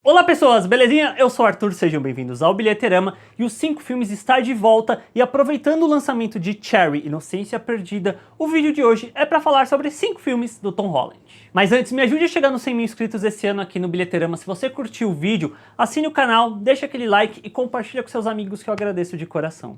Olá pessoas, belezinha? Eu sou o Arthur, sejam bem-vindos ao Bilheterama e o 5 Filmes está de volta e aproveitando o lançamento de Cherry, Inocência Perdida, o vídeo de hoje é para falar sobre 5 filmes do Tom Holland. Mas antes, me ajude a chegar nos 100 mil inscritos esse ano aqui no Bilheterama. Se você curtiu o vídeo, assine o canal, deixa aquele like e compartilha com seus amigos que eu agradeço de coração.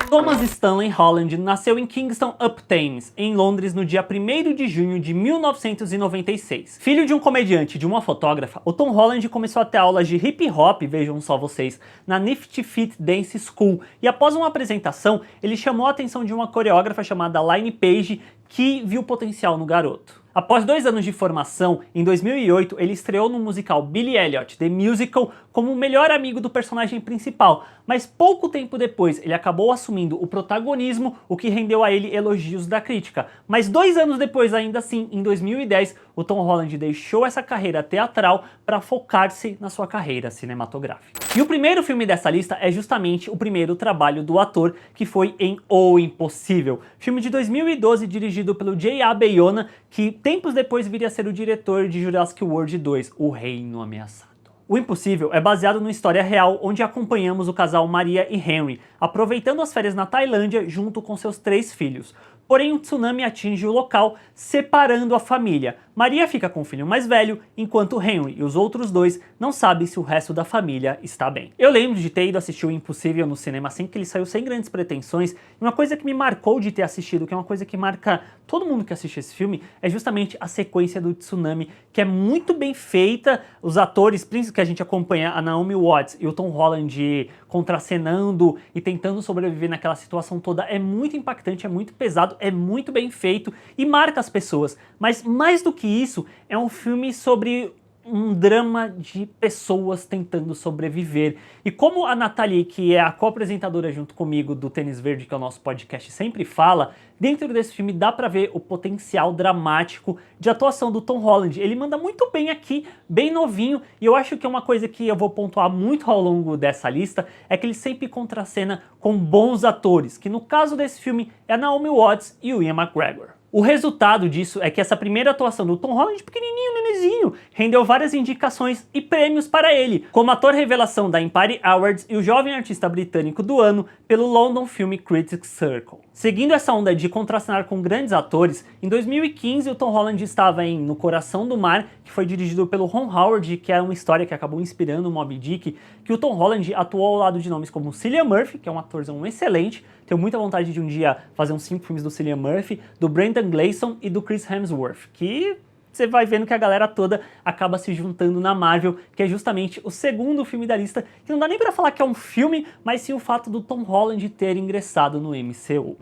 Thomas Stanley Holland nasceu em Kingston upon Thames, em Londres, no dia 1º de junho de 1996. Filho de um comediante e de uma fotógrafa, o Tom Holland começou a ter aulas de hip hop, vejam só vocês, na Nifty Fit Dance School, e após uma apresentação, ele chamou a atenção de uma coreógrafa chamada Line Page, que viu potencial no garoto. Após 2 anos de formação, em 2008, ele estreou no musical Billy Elliot, The Musical, como o melhor amigo do personagem principal, mas pouco tempo depois ele acabou assumindo o protagonismo, o que rendeu a ele elogios da crítica. Mas 2 anos depois, ainda assim, em 2010, o Tom Holland deixou essa carreira teatral para focar-se na sua carreira cinematográfica. E o primeiro filme dessa lista é justamente o primeiro trabalho do ator, que foi em O Impossível, filme de 2012 dirigido pelo J.A. Bayona, que tempos depois viria a ser o diretor de Jurassic World 2, O Reino Ameaçado. O Impossível é baseado numa história real onde acompanhamos o casal Maria e Henry, aproveitando as férias na Tailândia junto com seus 3 filhos. Porém, um tsunami atinge o local, separando a família. Maria fica com o filho mais velho, enquanto Henry e os outros 2 não sabem se o resto da família está bem. Eu lembro de ter ido assistir O Impossível no cinema assim que ele saiu, sem grandes pretensões, e uma coisa que me marcou de ter assistido, que é uma coisa que marca todo mundo que assiste esse filme, é justamente a sequência do tsunami, que é muito bem feita. Os atores, principalmente que a gente acompanha, a Naomi Watts e o Tom Holland contracenando e tentando sobreviver naquela situação toda, é muito impactante, é muito pesado, é muito bem feito e marca as pessoas. Mas mais do que isso, é um filme sobre um drama de pessoas tentando sobreviver. E como a Nathalie, que é a co-apresentadora junto comigo do Tênis Verde, que é o nosso podcast, sempre fala, dentro desse filme dá pra ver o potencial dramático de atuação do Tom Holland. Ele manda muito bem aqui, bem novinho, e eu acho que é uma coisa que eu vou pontuar muito ao longo dessa lista, é que ele sempre contracena com bons atores, que no caso desse filme é a Naomi Watts e o Ian McGregor. O resultado disso é que essa primeira atuação do Tom Holland, pequenininho, nenezinho, rendeu várias indicações e prêmios para ele, como ator revelação da Empire Awards e o jovem artista britânico do ano pelo London Film Critics Circle. Seguindo essa onda de contracenar com grandes atores, em 2015 o Tom Holland estava em No Coração do Mar, que foi dirigido pelo Ron Howard, que é uma história que acabou inspirando o Moby Dick, que o Tom Holland atuou ao lado de nomes como Cillian Murphy, que é um atorzão excelente, tenho muita vontade de um dia fazer uns 5 filmes do Cillian Murphy, do Brendan Gleeson e do Chris Hemsworth, que você vai vendo que a galera toda acaba se juntando na Marvel, que é justamente o segundo filme da lista, que não dá nem pra falar que é um filme, mas sim o fato do Tom Holland ter ingressado no MCU.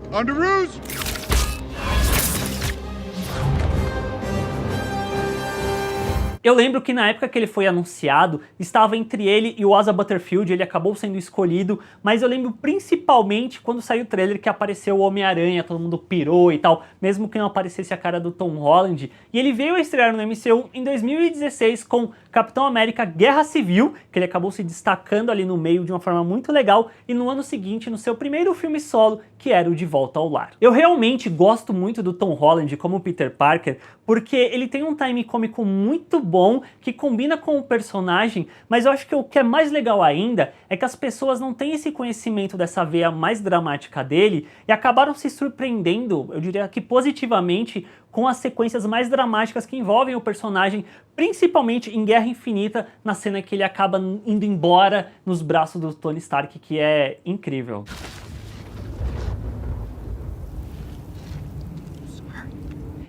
Eu lembro que na época que ele foi anunciado, estava entre ele e o Asa Butterfield, ele acabou sendo escolhido, mas eu lembro principalmente quando saiu o trailer que apareceu o Homem-Aranha, todo mundo pirou e tal, mesmo que não aparecesse a cara do Tom Holland, e ele veio a estrear no MCU em 2016 com Capitão América Guerra Civil, que ele acabou se destacando ali no meio de uma forma muito legal, e no ano seguinte no seu primeiro filme solo, que era o De Volta ao Lar. Eu realmente gosto muito do Tom Holland como Peter Parker, porque ele tem um time cômico muito bom, que combina com o personagem, mas eu acho que o que é mais legal ainda é que as pessoas não têm esse conhecimento dessa veia mais dramática dele e acabaram se surpreendendo, eu diria que positivamente, com as sequências mais dramáticas que envolvem o personagem, principalmente em Guerra Infinita, na cena que ele acaba indo embora nos braços do Tony Stark, que é incrível.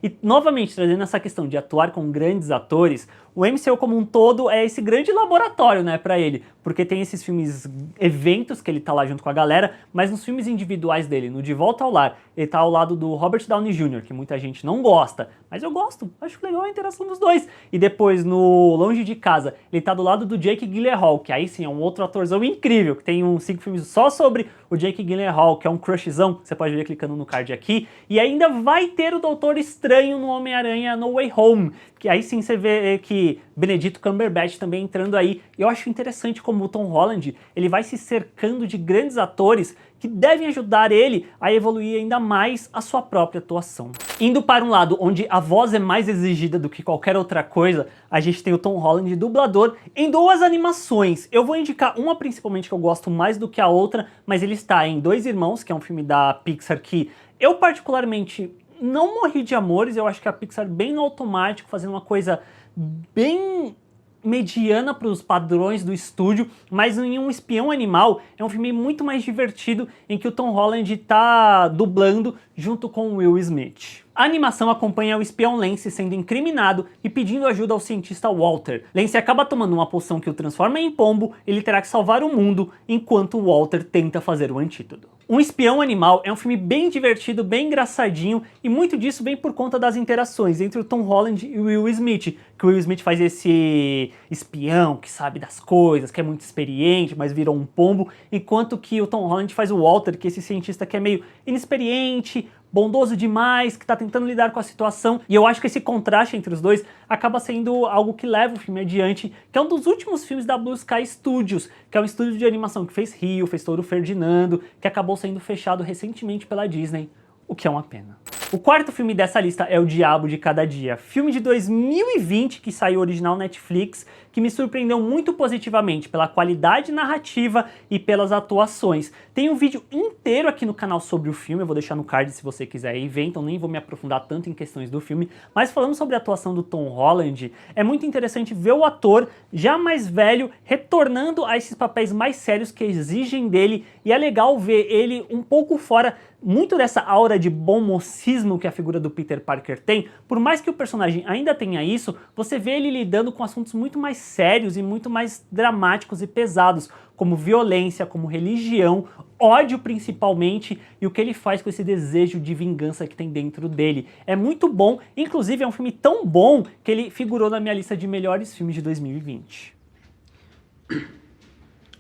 E novamente, trazendo essa questão de atuar com grandes atores, o MCU como um todo é esse grande laboratório, né, pra ele, porque tem esses filmes, eventos que ele tá lá junto com a galera, mas nos filmes individuais dele, no De Volta ao Lar, ele tá ao lado do Robert Downey Jr., que muita gente não gosta, mas eu gosto, acho legal a interação dos dois. E depois, no Longe de Casa, ele tá do lado do Jake Gyllenhaal, que aí sim é um outro atorzão incrível, que tem uns 5 filmes só sobre o Jake Gyllenhaal, que é um crushzão, você pode ver clicando no card aqui, e ainda vai ter o Doutor Estranho no Homem-Aranha No Way Home, que aí sim você vê que Benedict Cumberbatch também entrando aí. Eu acho interessante como o Tom Holland, ele vai se cercando de grandes atores que devem ajudar ele a evoluir ainda mais a sua própria atuação. Indo para um lado onde a voz é mais exigida do que qualquer outra coisa, a gente tem o Tom Holland, dublador, em 2 animações. Eu vou indicar uma principalmente que eu gosto mais do que a outra, mas ele está em Dois Irmãos, que é um filme da Pixar que eu particularmente não morri de amores. Eu acho que a Pixar bem no automático, fazendo uma coisa bem mediana para os padrões do estúdio, mas em Um Espião Animal é um filme muito mais divertido em que o Tom Holland tá dublando junto com o Will Smith. A animação acompanha o espião Lance sendo incriminado e pedindo ajuda ao cientista Walter. Lance acaba tomando uma poção que o transforma em pombo, ele terá que salvar o mundo, enquanto Walter tenta fazer o antídoto. Um Espião Animal é um filme bem divertido, bem engraçadinho, e muito disso vem por conta das interações entre o Tom Holland e o Will Smith, que o Will Smith faz esse espião que sabe das coisas, que é muito experiente, mas virou um pombo, enquanto que o Tom Holland faz o Walter, que é esse cientista que é meio inexperiente, bondoso demais, que tá tentando lidar com a situação, e eu acho que esse contraste entre os dois acaba sendo algo que leva o filme adiante, que é um dos últimos filmes da Blue Sky Studios, que é um estúdio de animação que fez Rio, fez Touro Ferdinando, que acabou sendo fechado recentemente pela Disney, o que é uma pena. O quarto filme dessa lista é O Diabo de Cada Dia, filme de 2020 que saiu original Netflix, que me surpreendeu muito positivamente pela qualidade narrativa e pelas atuações. Tem um vídeo inteiro aqui no canal sobre o filme, eu vou deixar no card se você quiser ir ver, então nem vou me aprofundar tanto em questões do filme, mas falando sobre a atuação do Tom Holland, é muito interessante ver o ator já mais velho retornando a esses papéis mais sérios que exigem dele, e é legal ver ele um pouco fora muito dessa aura de bom mocismo que a figura do Peter Parker tem. Por mais que o personagem ainda tenha isso, você vê ele lidando com assuntos muito mais sérios e muito mais dramáticos e pesados, como violência, como religião, ódio principalmente, e o que ele faz com esse desejo de vingança que tem dentro dele. É muito bom, inclusive é um filme tão bom que ele figurou na minha lista de melhores filmes de 2020.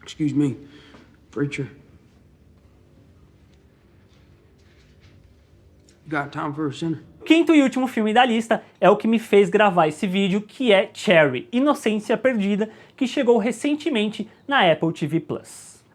Excuse me, preacher. Got time for a sinner? O quinto e último filme da lista é o que me fez gravar esse vídeo, que é Cherry, Inocência Perdida, que chegou recentemente na Apple TV+.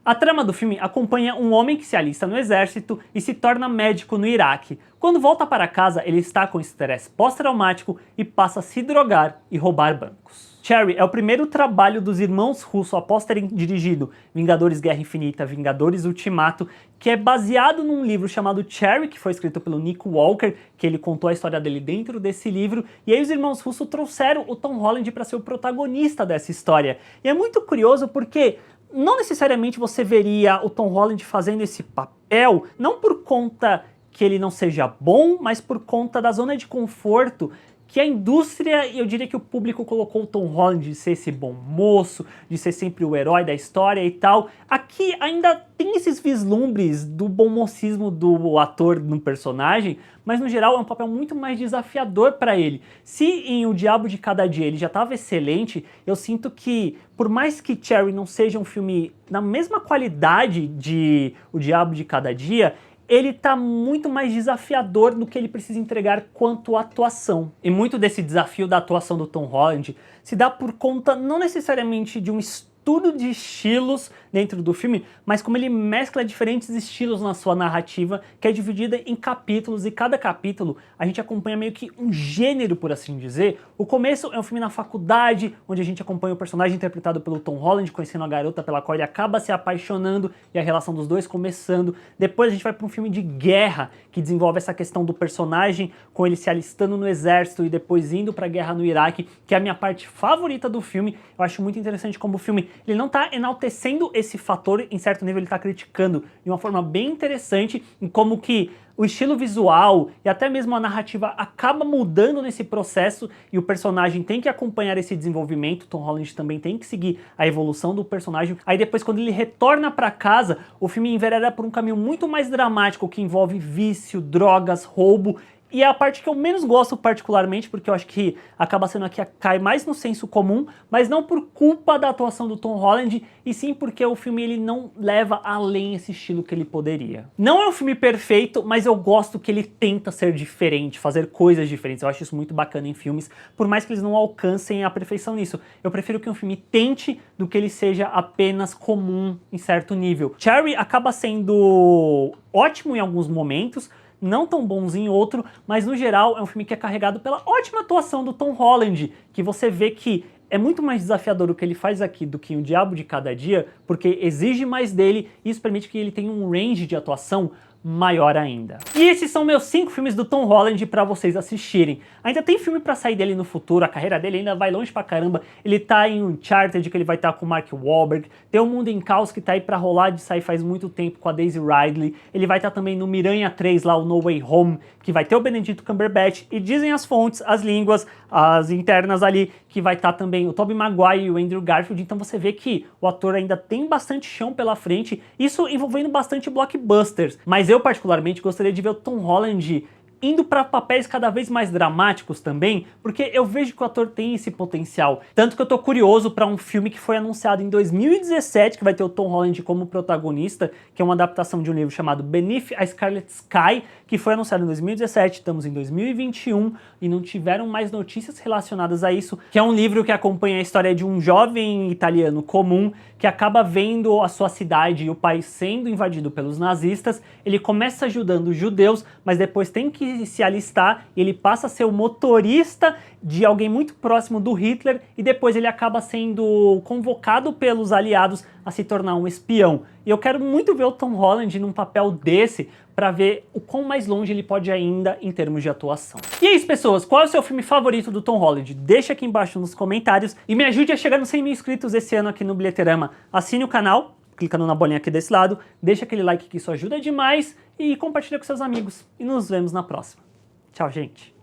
A trama do filme acompanha um homem que se alista no exército e se torna médico no Iraque. Quando volta para casa, ele está com estresse pós-traumático e passa a se drogar e roubar bancos. Cherry é o primeiro trabalho dos irmãos Russo após terem dirigido Vingadores Guerra Infinita, Vingadores Ultimato, que é baseado num livro chamado Cherry, que foi escrito pelo Nick Walker, que ele contou a história dele dentro desse livro, e aí os irmãos Russo trouxeram o Tom Holland para ser o protagonista dessa história. E é muito curioso porque não necessariamente você veria o Tom Holland fazendo esse papel, não por conta que ele não seja bom, mas por conta da zona de conforto que a indústria, e eu diria que o público, colocou o Tom Holland de ser esse bom moço, de ser sempre o herói da história e tal. Aqui ainda tem esses vislumbres do bom mocismo do ator no personagem, mas no geral é um papel muito mais desafiador para ele. Se em O Diabo de Cada Dia ele já estava excelente, eu sinto que, por mais que Cherry não seja um filme na mesma qualidade de O Diabo de Cada Dia, ele tá muito mais desafiador do que ele precisa entregar quanto à atuação. E muito desse desafio da atuação do Tom Holland se dá por conta não necessariamente de um estudo de estilos dentro do filme, mas como ele mescla diferentes estilos na sua narrativa, que é dividida em capítulos, e cada capítulo a gente acompanha meio que um gênero, por assim dizer. O começo é um filme na faculdade, onde a gente acompanha o personagem interpretado pelo Tom Holland, conhecendo a garota pela qual ele acaba se apaixonando, e a relação dos dois começando. Depois a gente vai para um filme de guerra, que desenvolve essa questão do personagem, com ele se alistando no exército e depois indo para a guerra no Iraque, que é a minha parte favorita do filme. Eu acho muito interessante como o filme ele não está enaltecendo esse fator, em certo nível ele está criticando de uma forma bem interessante, em como que o estilo visual e até mesmo a narrativa acaba mudando nesse processo, e o personagem tem que acompanhar esse desenvolvimento. Tom Holland também tem que seguir a evolução do personagem. Aí depois, quando ele retorna para casa, o filme envereda por um caminho muito mais dramático, que envolve vício, drogas, roubo, E é a parte que eu menos gosto particularmente, porque eu acho que acaba sendo a que cai mais no senso comum, mas não por culpa da atuação do Tom Holland, e sim porque o filme ele não leva além esse estilo que ele poderia. Não é um filme perfeito, mas eu gosto que ele tenta ser diferente, fazer coisas diferentes. Eu acho isso muito bacana em filmes, por mais que eles não alcancem a perfeição nisso. Eu prefiro que um filme tente do que ele seja apenas comum em certo nível. Cherry acaba sendo ótimo em alguns momentos, não tão bons em outro, mas no geral é um filme que é carregado pela ótima atuação do Tom Holland, que você vê que é muito mais desafiador o que ele faz aqui do que O Diabo de Cada Dia, porque exige mais dele e isso permite que ele tenha um range de atuação maior ainda. E esses são meus 5 filmes do Tom Holland pra vocês assistirem. Ainda tem filme pra sair dele no futuro, a carreira dele ainda vai longe pra caramba. Ele tá em Uncharted, que ele vai estar com o Mark Wahlberg. Tem O Mundo em Caos, que tá aí pra rolar de sair faz muito tempo com a Daisy Ridley. Ele vai estar também no Miranha 3, lá o No Way Home, que vai ter o Benedito Cumberbatch. E dizem as fontes, as línguas, as internas ali, que vai estar também o Tobey Maguire e o Andrew Garfield. Então você vê que o ator ainda tem bastante chão pela frente, isso envolvendo bastante blockbusters. Mas eu particularmente gostaria de ver o Tom Holland indo para papéis cada vez mais dramáticos também, porque eu vejo que o ator tem esse potencial. Tanto que eu tô curioso para um filme que foi anunciado em 2017, que vai ter o Tom Holland como protagonista, que é uma adaptação de um livro chamado Beneath a Scarlet Sky, que foi anunciado em 2017, estamos em 2021 e não tiveram mais notícias relacionadas a isso, que é um livro que acompanha a história de um jovem italiano comum que acaba vendo a sua cidade e o país sendo invadido pelos nazistas. Ele começa ajudando os judeus, mas depois tem que se alistar, ele passa a ser o motorista de alguém muito próximo do Hitler e depois ele acaba sendo convocado pelos aliados a se tornar um espião. E eu quero muito ver o Tom Holland num papel desse para ver o quão mais longe ele pode ainda em termos de atuação. E é isso, pessoas, qual é o seu filme favorito do Tom Holland? Deixa aqui embaixo nos comentários e me ajude a chegar nos 100 mil inscritos esse ano aqui no Bilheterama. Assine o canal, clicando na bolinha aqui desse lado, deixa aquele like que isso ajuda demais e compartilha com seus amigos. E nos vemos na próxima. Tchau, gente!